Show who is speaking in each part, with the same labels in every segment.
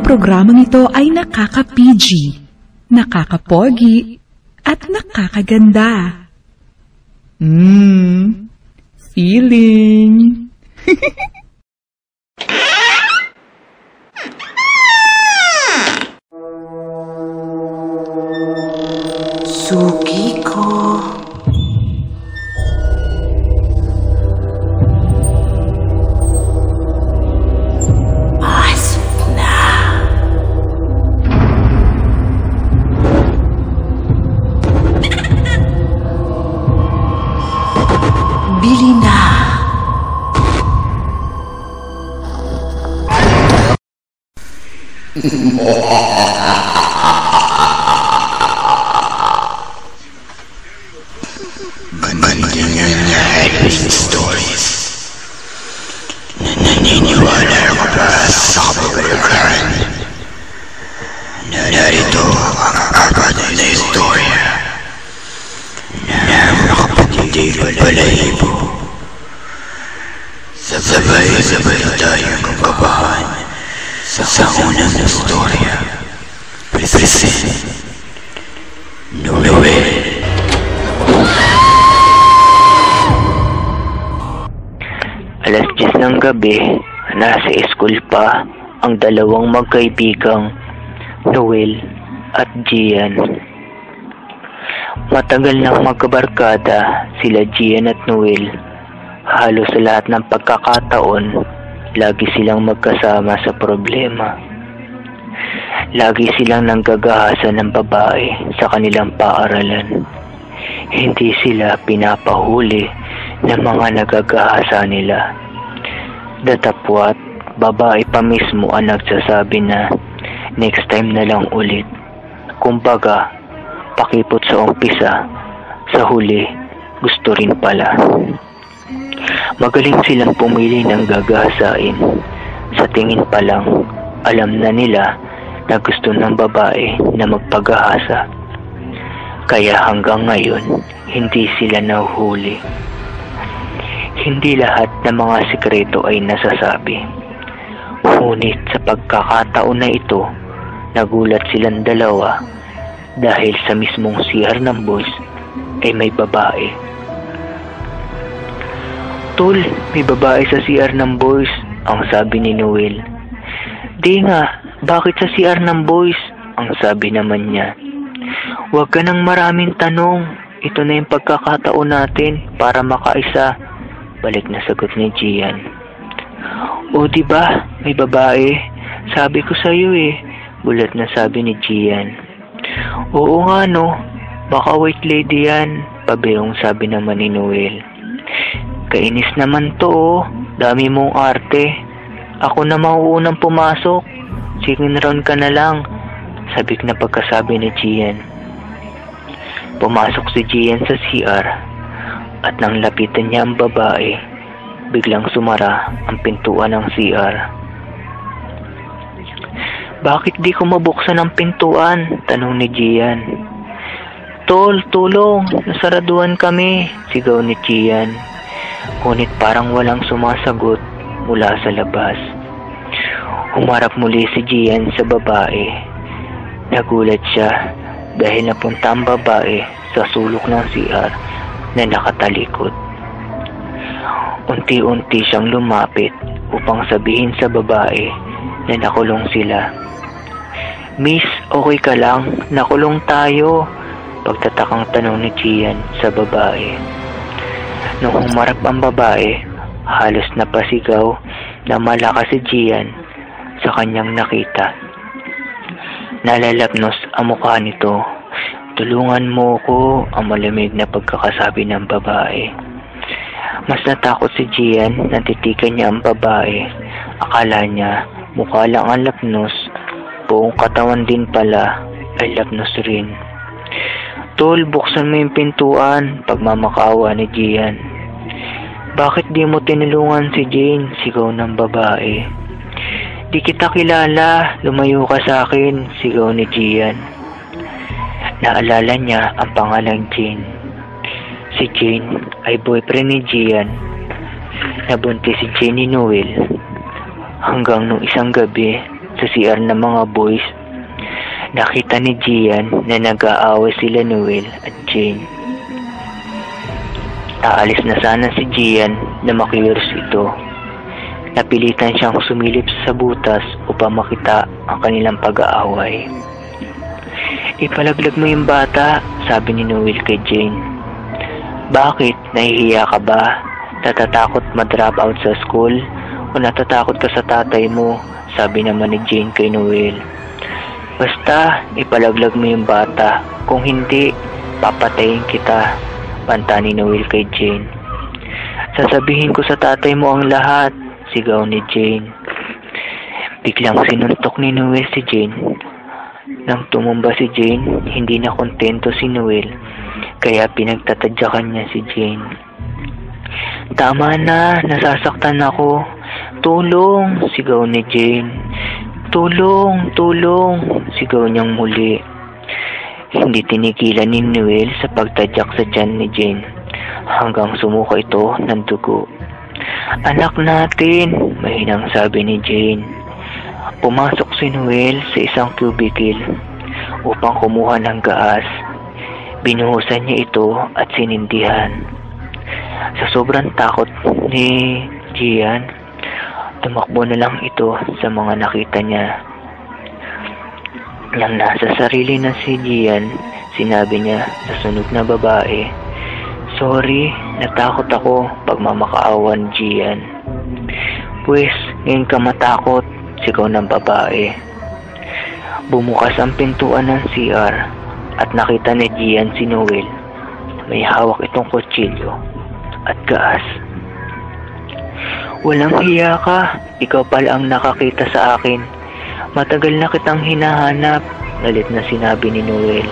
Speaker 1: programang ito ay nakaka-PG, nakaka-pogi, at nakakaganda. Feeling.
Speaker 2: Suki ko. Pasok na. Bili na.
Speaker 3: Stories. Naniniwala ako ba sa kababalaghan? Narito ang apat na istorya na makapagtindig balahibo. Sabay-sabay tayong kabahan sa unang istorya. Present Noel.
Speaker 4: Alas 10 ng gabi, nasa school pa ang dalawang magkaibigang Noel at Gian. Matagal nang magkabarkada sila Gian at Noel. Halos sa lahat ng pagkakataon, lagi silang magkasama sa problema. Lagi silang nanggagahasa ng babae sa kanilang paaralan. Hindi sila pinapahuli ng mga nagagahasa nila. Datapwat, babae pa mismo ang nagsasabi na next time na lang ulit. Kumbaga, pakipot sa umpisa, sa huli, gusto rin pala. Magaling silang pumili ng gagahasain. Sa tingin pa lang, alam na nila na gusto ng babae na magpagahasa. Kaya hanggang ngayon, hindi sila nahuhuli. Hindi lahat ng mga sikreto ay nasasabi. Ngunit sa pagkakataon na ito, nagulat silang dalawa dahil sa mismong CR ng boys ay may babae. Tol, may babae sa CR ng boys, ang sabi ni Noel. Di nga, bakit sa CR ng boys? Ang sabi naman niya. Huwag ka nang maraming tanong, ito na yung pagkakataon natin para makaisa. Balik na sagot ni Gian. O diba, may babae? Sabi ko sa'yo bulat na sabi ni Gian. Oo nga no, baka white lady yan, pabirong sabi naman ni Noel. Kainis naman to dami mong arte. Ako na mauunang pumasok, second round ka na lang, sabik na pagkasabi ni Gian. Pumasok si Gian sa CR. At nang lapitan niya ang babae, biglang sumara ang pintuan ng CR. Bakit di ko mabuksan ang pintuan? Tanong ni Gian. Tol, tulong, nasaraduhan kami, sigaw ni Gian. Ngunit parang walang sumasagot mula sa labas. Humarap muli si Gian sa babae. Nagulat siya dahil napunta ang babae sa sulok ng CR na nakatalikod. Unti-unti siyang lumapit upang sabihin sa babae na nakulong sila. Miss, okay ka lang? Nakulong tayo, pagtatakang tanong ni Gian sa babae. Nung humarap ang babae, halos napasigaw na malakas si Gian sa kanyang nakita. Nalalapnos ang mukha nito. Tulungan mo ko, ang malamig na pagkakasabi ng babae. Mas natakot si Gian, natitikan niya ang babae. Akala niya, mukha lang ang lapnos, buong katawan din pala ay lapnos rin. Tol, buksan mo yung pintuan, pagmamakawa ni Gian. Bakit di mo tinulungan si Jane? Sigaw ng babae. Di kita kilala, lumayo ka sa akin, sigaw ni Gian. Naalala niya ang pangalang Jane. Si Jane ay boyfriend ni Gian. Nabuntis si Jane ni Noel. Hanggang nung isang gabi, sa CR ng mga boys, nakita ni Gian na nag-aaway sila Noel at Jane. Aalis na sana si Gian na makilos ito. Napilitan siyang sumilip sa butas upang makita ang kanilang pag-aaway. "Ipalaglag mo yung bata," sabi ni Noel kay Jane. "Bakit? Nahihiya ka ba? Natatakot ma-drop out sa school? O natatakot ka sa tatay mo?" sabi naman ni Jane kay Noel. "Basta, ipalaglag mo yung bata. Kung hindi, papatayin kita," banta ni Noel kay Jane. "Sasabihin ko sa tatay mo ang lahat," sigaw ni Jane. Biglang sinuntok ni Noel si Jane. Nang tumumba si Jane, hindi na kontento si Noel, kaya pinagtatadyakan niya si Jane. "Tama na, nasasaktan ako. Tulong!" sigaw ni Jane. "Tulong! Tulong!" sigaw niyang muli. Hindi tinigilan ni Noel sa pagtadyak sa tiyan ni Jane hanggang sumuka ito ng dugo. "Anak natin," mahinang sabi ni Jane. Pumasok si Noel sa isang cubicle upang kumuha ng gaas. Binuhusan niya ito at sinindihan. Sa sobrang takot ni Gian, tumakbo na lang ito sa mga nakita niya. Nang nasa sarili na si Gian, sinabi niya sa sunod na babae, "Sorry, natakot ako," pagmamakaawan Gian. "Pues, ngayon ka matakot," sigaw ng babae. Bumukas ang pintuan ng CR at nakita ni Gian si Noel. May hawak itong kutsilyo at gaas. "Walang hiya ka, ikaw pala ang nakakita sa akin. Matagal na kitang hinahanap," galit na sinabi ni Noel.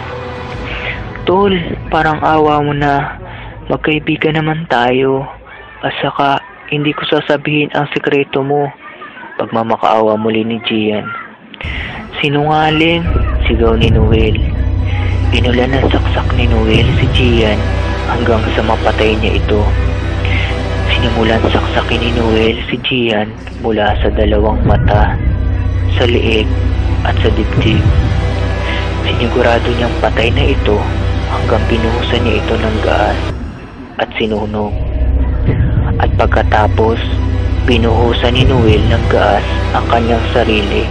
Speaker 4: "Tol, parang awa mo na. Magkaibigan naman tayo. At saka, hindi ko sasabihin ang sekreto mo," pagmamakaawa muli ni Gian. "Sinungaling," sigaw ni Noel. Inulan ng saksak ni Noel si Gian hanggang sa mapatay niya ito. Sinimulan saksakin ni Noel si Gian mula sa dalawang mata, sa leeg at sa dibdib. Sinigurado niyang patay na ito hanggang binuhusan niya ito ng gaas at sinunog. At pagkatapos, binuhusan ni Noel ng gaas ang kanyang sarili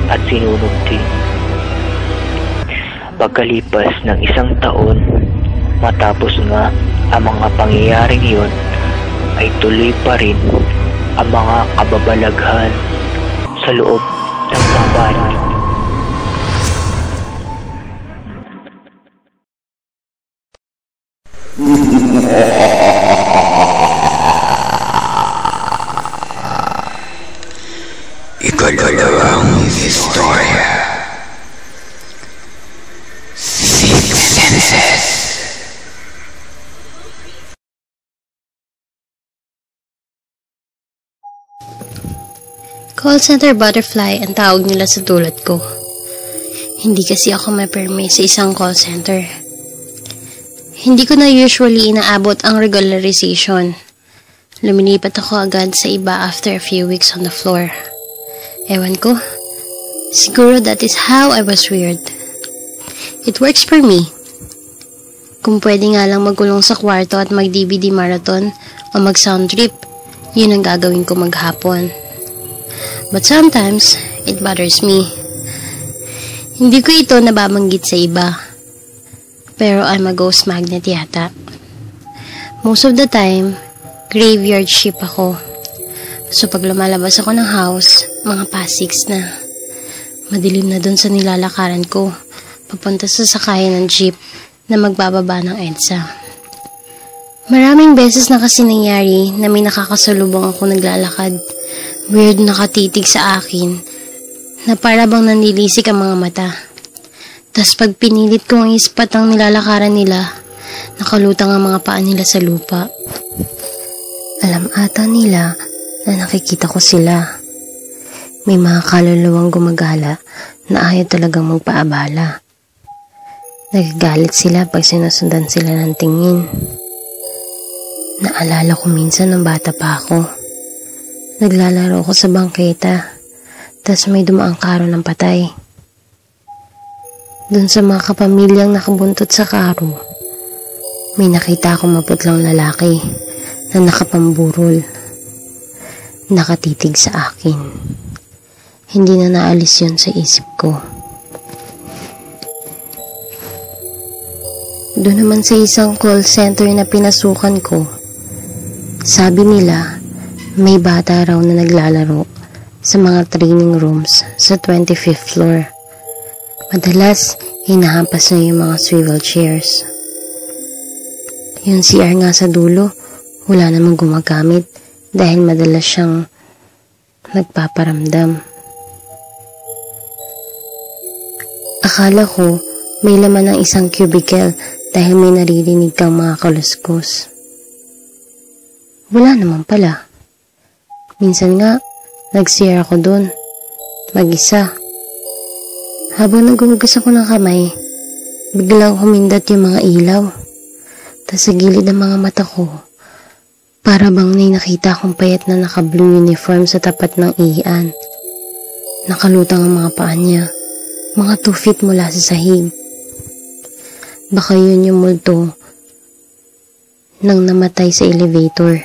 Speaker 4: at sinunog din. Pagkalipas ng 1 taon, matapos nga ang mga pangyayaring iyon, ay tuloy pa rin ang mga kababalaghan sa loob ng sambahan.
Speaker 3: Ikalawang istorya. Sixth Senses.
Speaker 5: Call center butterfly ang tawag nila sa tulad ko. Hindi kasi ako may permit sa isang call center. Hindi ko na usually inaabot ang regularization. Lumilipat ako agad sa iba after a few weeks on the floor. Ewan ko. Siguro that is how I was reared. It works for me. Kung pwede nga lang magkulong sa kwarto at mag-DVD marathon o mag-sound trip, yun ang gagawin ko maghapon. But sometimes, it bothers me. Hindi ko ito nababanggit sa iba. Pero I'm a ghost magnet yata. Most of the time, graveyard ship ako. So pag lumalabas ako ng house, mga past 6 na. Madilim na dun sa nilalakaran ko, papunta sa sakayan ng jeep na magbababa ng EDSA. Maraming beses na kasi nangyari na may nakakasalubong ako naglalakad. Weird nakatitig sa akin na para bang nanlilisik ang mga mata. Tas pag pinilit ko ang ispat ang nilalakaran nila, nakalutang ang mga paa nila sa lupa. Alam ata nila na nakikita ko sila. May mga kaluluwang gumagala na ayaw talagang magpaabala. Nagagalit sila pag sinusundan sila ng tingin. Naalala ko minsan nung bata pa ako. Naglalaro ko sa bangketa. Tas may dumaang karo ng patay. Dun sa mga kapamilyang nakabuntot sa karo, may nakita akong maputlang lalaki na nakapamburol. Nakatitig sa akin. Hindi na naalis yun sa isip ko. Doon naman sa isang call center na pinasukan ko, sabi nila may bata raw na naglalaro sa mga training rooms sa 25th floor. Madalas, hinahampas na yung mga swivel chairs. Yung CR nga sa dulo, wala namang gumagamit dahil madalas siyang nagpaparamdam. Akala ko may laman ng isang cubicle dahil may naririnig kang mga kaluskos. Wala naman pala. Minsan nga, nag-CR ako dun. Mag-isa. Habang naghuhugas ako ng kamay, biglang humindat yung mga ilaw. Tas sa gilid ng mga mata ko, para bang may nakita akong payat na naka-blue uniform sa tapat ng iyan. Nakalutang ang mga paa niya, mga 2 feet mula sa sahig. Baka yun yung multo nang namatay sa elevator.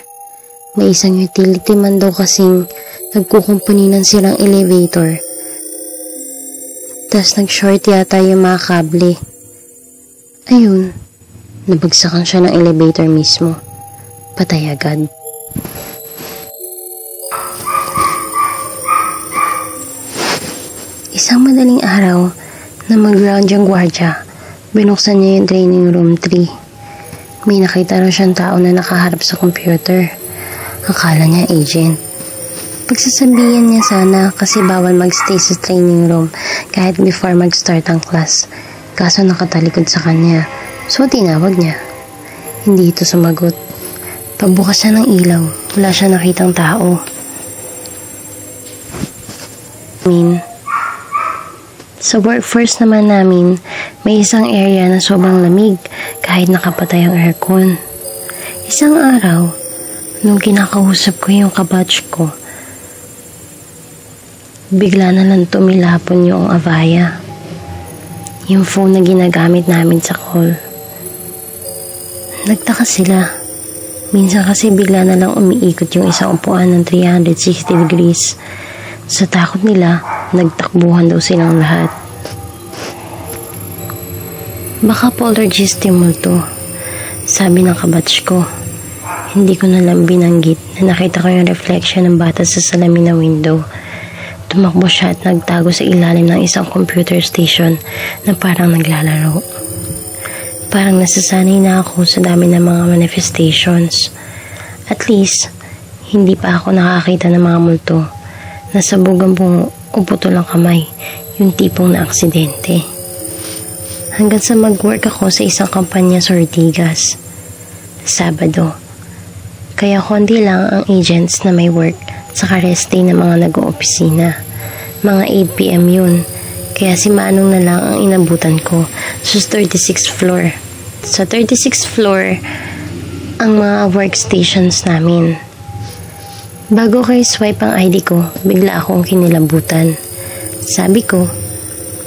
Speaker 5: May isang utility man daw kasing nagkukumpuni ng sirang elevator. Tas nag-short yata yung mga kable. Ayun, nabagsakan siya ng elevator mismo. Patay agad. Isang madaling araw na mag-round yung gwardya, binuksan niya yung training room 3. May nakita raw siyang tao na nakaharap sa computer. Akala niya agent. Pagsasabihan niya sana kasi bawal magstay sa training room kahit before mag-start ang class. Kaso nakatalikod sa kanya, so tinawag niya. Hindi ito sumagot. Pagbukas siya ng ilaw, wala siya nakitang tao. Sa workforce naman namin, may isang area na sobrang lamig kahit nakapatay ang aircon. Isang araw, nung kinakausap ko yung kabatch ko, bigla na lang tumilapon yung Avaya. Yung phone na ginagamit namin sa call. Nagtaka sila. Minsan kasi bigla na lang umiikot yung isang upuan ng 360 degrees. Sa takot nila, nagtakbuhan daw silang lahat. Baka poltergeist yung multo, sabi ng kabatch ko. Hindi ko na lang binanggit na nakita ko yung reflection ng bata sa salamin na window. Tumakbo siya at nagtago sa ilalim ng isang computer station na parang naglalaro. Parang nasasanay na ako sa dami ng mga manifestations. At least, hindi pa ako nakakita ng mga multo na sabugan pong uputol ang kamay, yung tipong na aksidente. Hanggang sa mag-work ako sa isang kampanya sa Ortigas. Sabado. Kaya konti lang ang agents na may work sa rest day ng mga nag-oopisina. Mga 8 PM yun. Kaya si Manong na lang ang inabutan ko sa 36th floor. Sa 36th floor, ang mga workstations namin. Bago ko swipe ang ID ko, bigla akong kinilabutan. Sabi ko,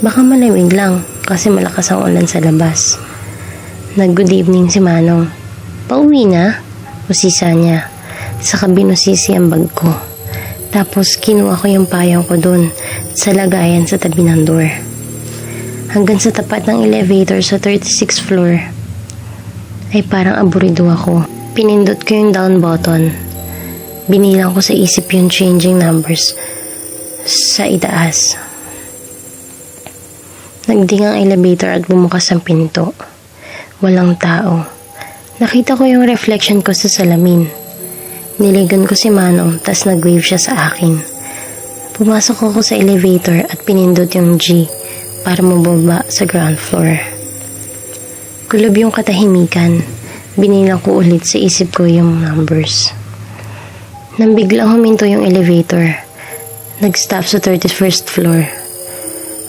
Speaker 5: baka malamig lang kasi malakas ang ulan sa labas. Nag-good evening si Manong. Pauwi na? Usisa niya. Saka binusisi ang bag ko. Tapos kinuha ko yung payong ko dun sa lagayan sa tabi ng door. Hanggang sa tapat ng elevator sa 36th floor ay parang aburido ako. Pinindot ko yung down button. Binilang ko sa isip yung changing numbers sa itaas. Nagding ang elevator at bumukas ang pinto. Walang tao. Nakita ko yung reflection ko sa salamin. Niligan ko si Manong, tas nag-wave siya sa akin. Pumasok ako sa elevator at pinindot yung G para mababa sa ground floor. Kulob yung katahimikan. Binilang ko ulit sa isip ko yung numbers. Nang biglang huminto yung elevator, nag-stop sa 31st floor.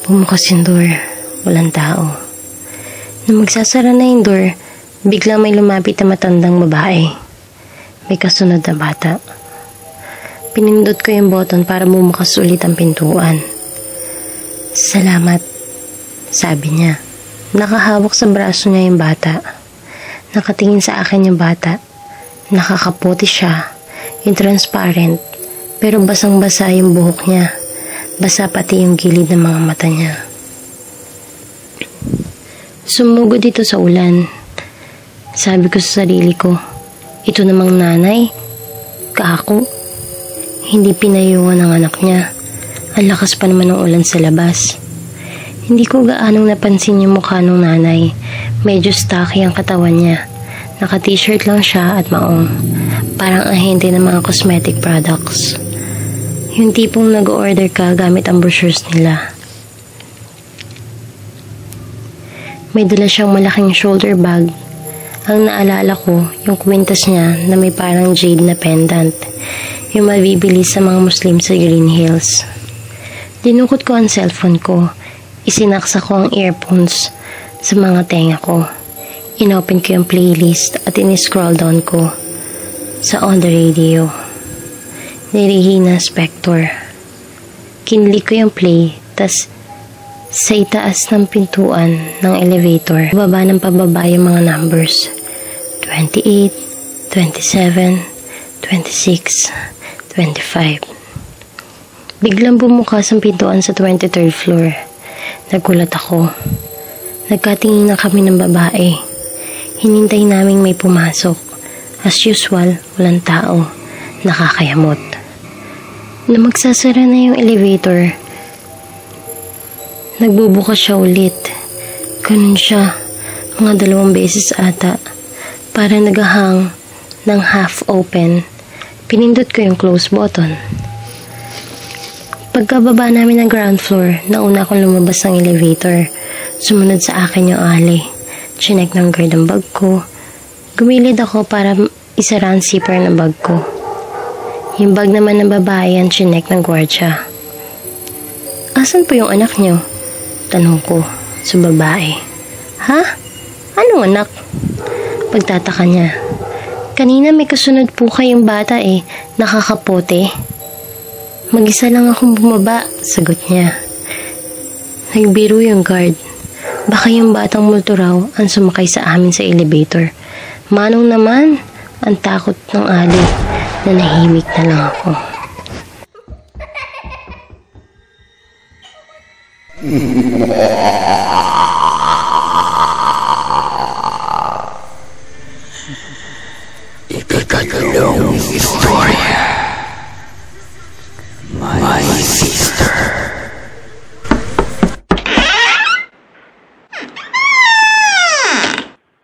Speaker 5: Bumukas yung door. Walang tao. Nung magsasara na yung door, biglang may lumapit na matandang babae. May kasunod na bata. Pinindot ko yung button para bumukas ulit ang pintuan. Salamat, sabi niya. Nakahawak sa braso niya yung bata. Nakatingin sa akin yung bata. Nakakaputi siya, yung transparent, pero basang-basa yung buhok niya. Basa pati yung gilid ng mga mata niya. Sumugod dito sa ulan. Sabi ko sa sarili ko, ito namang nanay, kako. Hindi pinayungan ng anak niya. Ang lakas pa naman ng ulan sa labas. Hindi ko gaanong napansin yung mukha ng nanay. Medyo stocky ang katawan niya. Naka-t-shirt lang siya at maong. Parang ahente ng mga cosmetic products. Yung tipong nag-order ka gamit ang brochures nila. May dala siyang malaking shoulder bag. Ang naalala ko, yung kwintas niya na may parang jade na pendant. Yung mabibili sa mga Muslim sa Green Hills. Dinukot ko ang cellphone ko. Isinaksa ko ang earphones sa mga tenga ko. Inopen ko yung playlist at in-scroll down ko sa On The Radio ni Regina Spektor. Kinlik ko yung play, tas sa itaas ng pintuan ng elevator, pababa ng pababa yung mga numbers. 28, 27, 26, 25. Biglang bumukas ang pintuan sa 23rd floor. Nagulat ako. Nagkatingin na kami ng babae. Hinintay naming may pumasok. As usual, walang tao. Nakakayamot. Na magsasara na yung elevator, nagbubukas siya ulit. Ganun siya, mga 2 beses ata. Para nagahang ng half open. Pinindot ko yung close button. Pagkababa namin ng ground floor, nauna akong lumabas ng elevator. Sumunod sa akin yung alley. Chinek ng guard ang bag ko. Gumilid ako para isara ang zipper ng bag ko. Yung bag naman ng babae ang chinek ng gwardya. Asan po yung anak niyo? Tanong ko sa babae. Ha? Anong anak? Pagtataka niya. Kanina may kasunod po kayong bata nakakapote. Mag-isa lang akong bumaba, sagot niya. Nagbiro yung guard. Baka yung batang multo raw ang sumakay sa amin sa elevator. Manong naman, ang takot ng ali na nahimik na lang ako.
Speaker 3: Ikatlong istorya. My sister.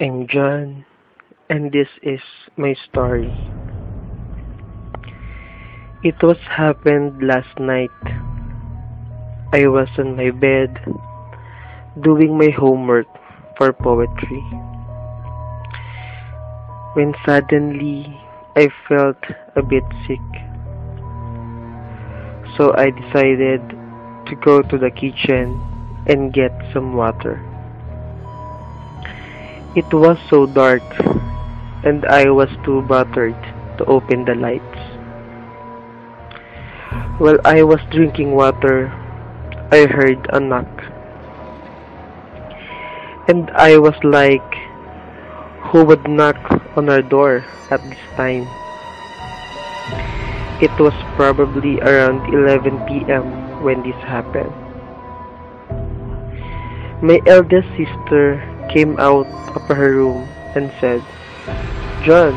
Speaker 6: I'm John, and this is my story. It was happened last night. I was on my bed, doing my homework for poetry, when suddenly I felt a bit sick. So I decided to go to the kitchen and get some water. It was so dark, and I was too bothered to open the lights. While I was drinking water, I heard a knock. And I was like, who would knock on our door at this time? It was probably around 11 p.m. when this happened. My eldest sister came out of her room and said, "John,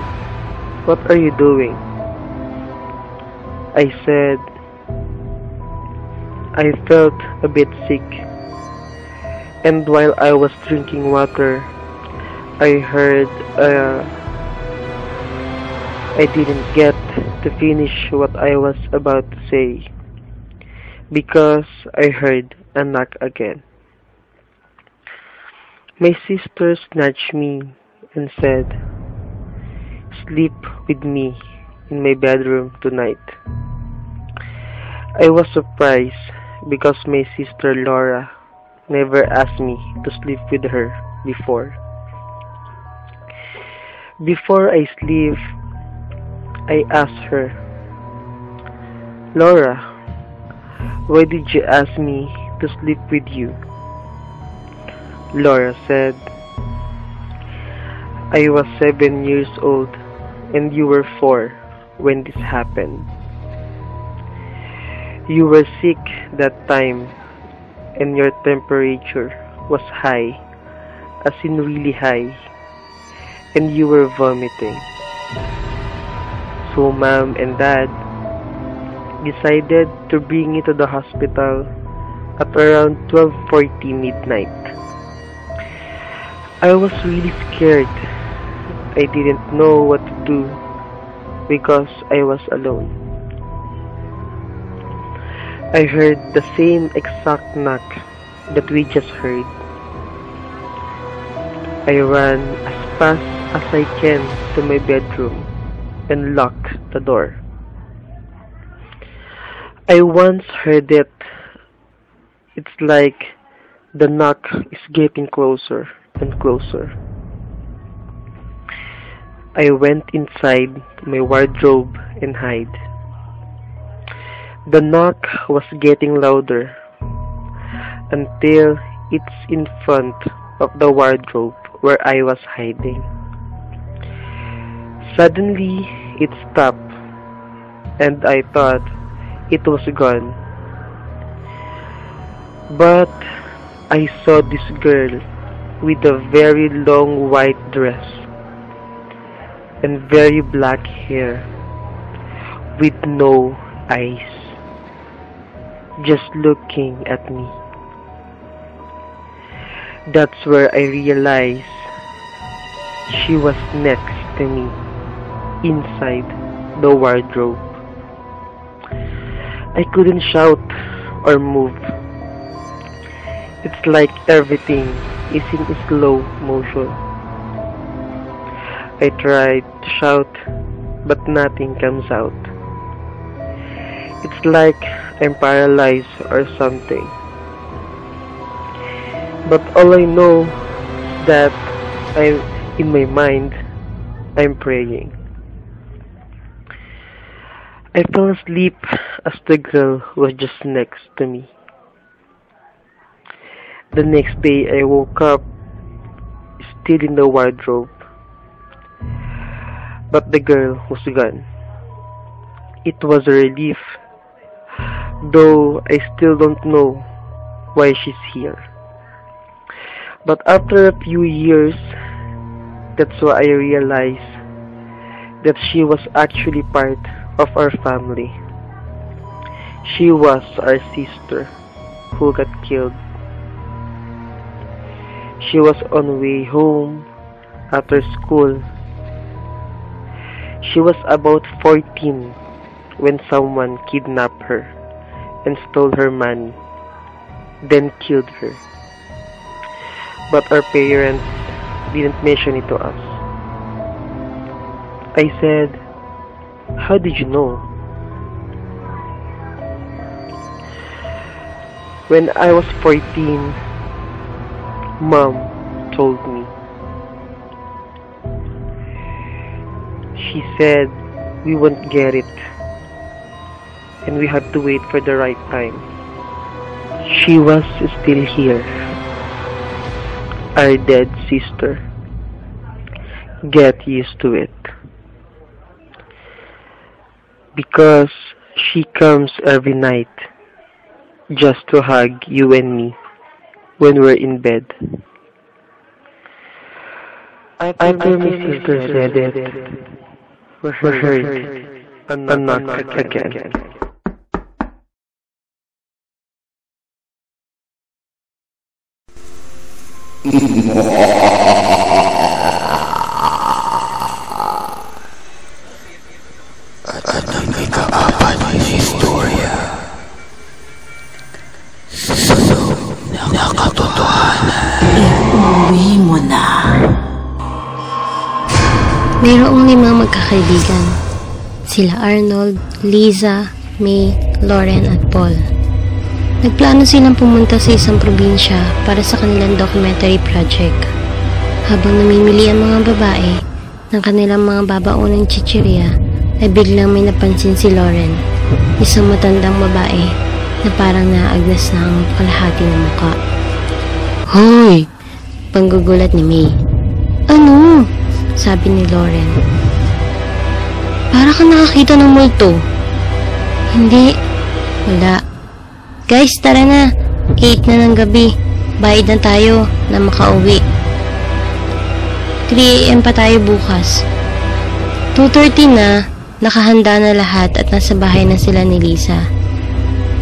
Speaker 6: what are you doing?" I said, I felt a bit sick, and while I was drinking water, I heard I didn't get to finish what I was about to say, because I heard a knock again. My sister snatched me and said, "Sleep with me in my bedroom tonight." I was surprised because my sister Laura never asked me to sleep with her before. Before I sleep, I asked her, Laura, why did you ask me to sleep with you? Laura said, I was 7 years old and you were 4 when this happened. You were sick that time and your temperature was high, as in really high, and you were vomiting. So Mom and Dad decided to bring you to the hospital at around 12:40 midnight. I was really scared. I didn't know what to do because I was alone. I heard the same exact knock that we just heard. I ran as fast as I can to my bedroom and locked the door. I once heard it. It's like the knock is getting closer and closer. I went inside my wardrobe and hid. The knock was getting louder until it's in front of the wardrobe where I was hiding. Suddenly, it stopped, and I thought it was gone. But I saw this girl with a very long white dress and very black hair with no eyes, just looking at me. That's where I realized she was next to me, inside the wardrobe. I couldn't shout or move. It's like everything is in slow motion. I tried to shout, but nothing comes out. It's like I'm paralyzed or something. But all I know is that in my mind, I'm praying. I fell asleep as the girl was just next to me. The next day I woke up still in the wardrobe, but the girl was gone. It was a relief, though I still don't know why she's here. But after a few years, that's why I realized that she was actually part of our family. She was our sister who got killed. She was on her way home after school. She was about 14 when someone kidnapped her and stole her money, then killed her. But our parents didn't mention it to us. I said, "How did you know?" When I was 14, Mom told me. She said we won't get it, and we had to wait for the right time. She was still here, our dead sister. Get used to it. Because she comes every night just to hug you and me when we're in bed. After my sister said it, we heard a knock again.
Speaker 3: At may kaapat na istorya sa loob ng katotohanan.
Speaker 2: Iuwi mo na.
Speaker 5: Mayroong 5 magkakaibigan. Sila Arnold, Liza, May, Lauren at Paul. Nagplano silang pumunta sa isang probinsya para sa kanilang documentary project. Habang namimili ang mga babae ng kanilang mga babaunang chichirya, ay biglang may napansin si Lauren. Isang matandang babae na parang naagnas na ang kalahati ng muka. Hoy! Panggugulat ni May. Ano? Sabi ni Lauren. Para ka nakakita ng multo. Hindi. Wala. Guys, tara na. 8 na ng gabi. Bayad na tayo na makauwi. 3 AM pa tayo bukas. 2:30 na. Nakahanda na lahat at nasa bahay na sila ni Lisa.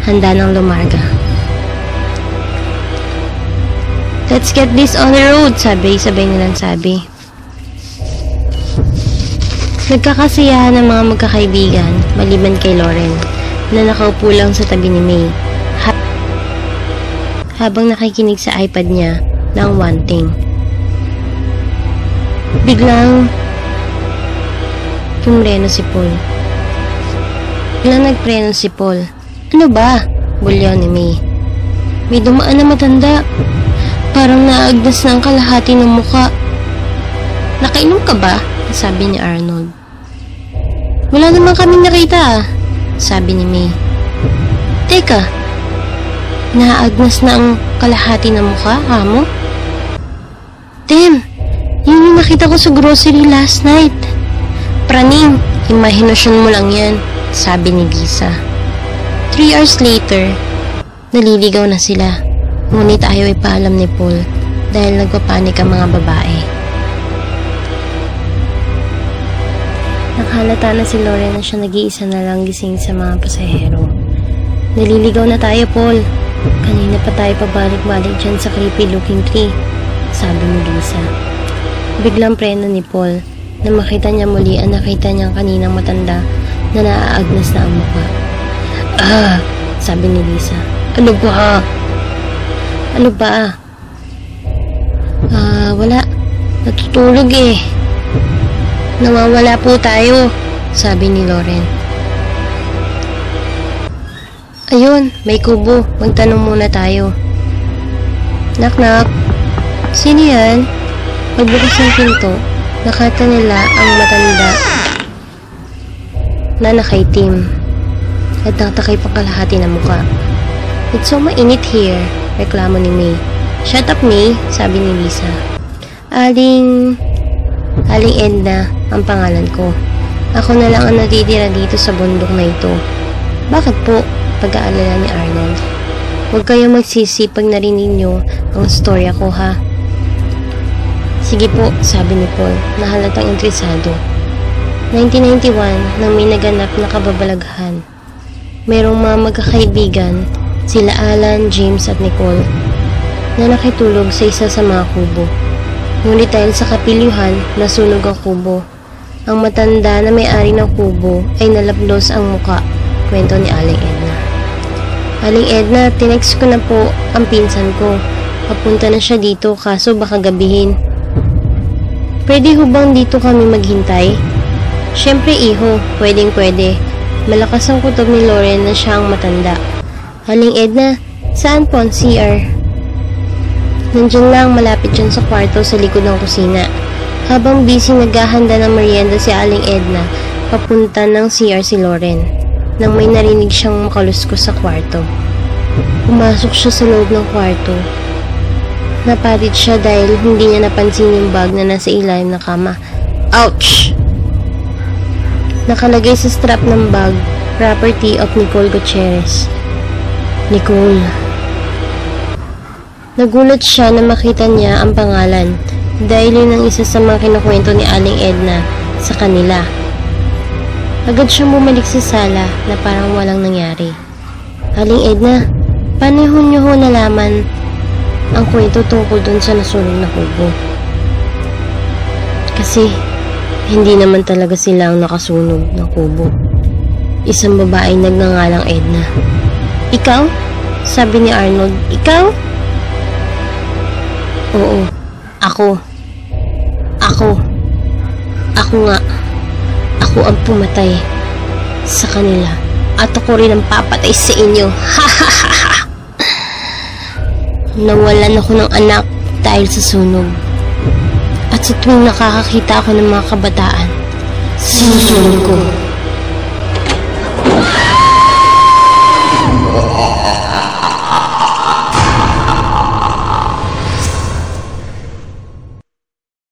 Speaker 5: Handa nang lumarga. Let's get this on the road, sabay-sabay nilang sabi. Nagkakasiyahan ng mga magkakaibigan, maliban kay Lauren, na nakaupo lang sa tabi ni May. Habang nakikinig sa iPad niya ng One Thing. Biglang pumreno si Paul. Biglang nagpreno si Paul. Ano ba? Bulyaw ni May. May dumaan na matanda. Parang naagdas na ang kalahati ng muka. Nakainom ka ba? Sabi ni Arnold. Wala naman kami nakita, sabi ni May. Teka, naagnas na ang kalahati ng muka, amo? Damn, yun yung nakita ko sa grocery last night. Praning, imahinasyon mo lang yan, sabi ni Lisa. 3 hours later, naliligaw na sila. Ngunit ayaw ipaalam ni Paul dahil nagpapanik ang mga babae. Nakahalata na si Lauren na siya nag-iisa na lang gising sa mga pasahero. Naliligaw na tayo, Paul. Kanina pa tayo pabalik-balik dyan sa creepy looking tree, sabi ni Lisa. Biglang preno ni Paul na makita niya muli ang nakita niyang kaninang matanda na naaagnas na ang mukha. Sabi ni Lisa. Ano ba? Ano ba? Wala. Natutulog eh. Nawawala po tayo, sabi ni Lauren. Ayun, may kubo. Magtanong muna tayo. Knock-knock. Sino yan? Pagbukas ng pinto, nakita nila ang matanda na nakaitim at nakatakay pa kalahati ng muka. It's so mainit here, reklamo ni May. Shut up, May, sabi ni Lisa. Aling Edna ang pangalan ko. Ako na lang ang natitira dito sa bundok na ito. Bakit po? Pag-aalala ni Arnold. Huwag kayong magsisi pag narinig nyo ang storya ko, ha? Sige po, sabi ni Paul, na halatang interesado. 1991, nang may naganap na kababalaghan. Mayroong mga magkakaibigan, sila Alan, James at Nicole, na nakitulog sa isa sa mga kubo. Ngunit dahil sa kapilyuhan, nasunog ang kubo. Ang matanda na may-ari ng kubo ay nalablos ang muka, kwento ni Aling Edna. Aling Edna, tinext ko na po ang pinsan ko. Papunta na siya dito kaso baka gabihin. Pwede ho bang dito kami maghintay? Siyempre iho, pwedeng-pwede. Malakas ang kutob ni Lauren na siya ang matanda. Aling Edna, saan po ang CR? Nandiyan lang, malapit dyan sa kwarto sa likod ng kusina. Habang busy naghahanda ng merienda si Aling Edna, papunta ng CR si Lauren, nang may narinig siyang makaluskos sa kwarto. Pumasok siya sa loob ng kwarto. Napalit siya dahil hindi niya napansin yung bag na nasa ilalim ng kama. Ouch! Nakalagay sa strap ng bag, property of Nicole Gutierrez. Nicole. Nagulat siya na makita niya ang pangalan dahil yun ang isa sa mga kinukwento ni Aling Edna sa kanila. Agad siyang bumalik sa sala na parang walang nangyari. Aling Edna, paano niyo ho nalaman ang kwento tungkol dun sa nasunog na kubo? Kasi hindi naman talaga sila ang nakasunog ng kubo. Isang babaeng nagngangalang Edna. Ikaw? Sabi ni Arnold. Ikaw? Oo, ako. Ako nga. Ako ang pumatay sa kanila. At ako rin ang papatay sa inyo. Nawalan ako ng anak dahil sa sunog. At sa tuwing nakakakita ako ng mga kabataan, sinusunod ko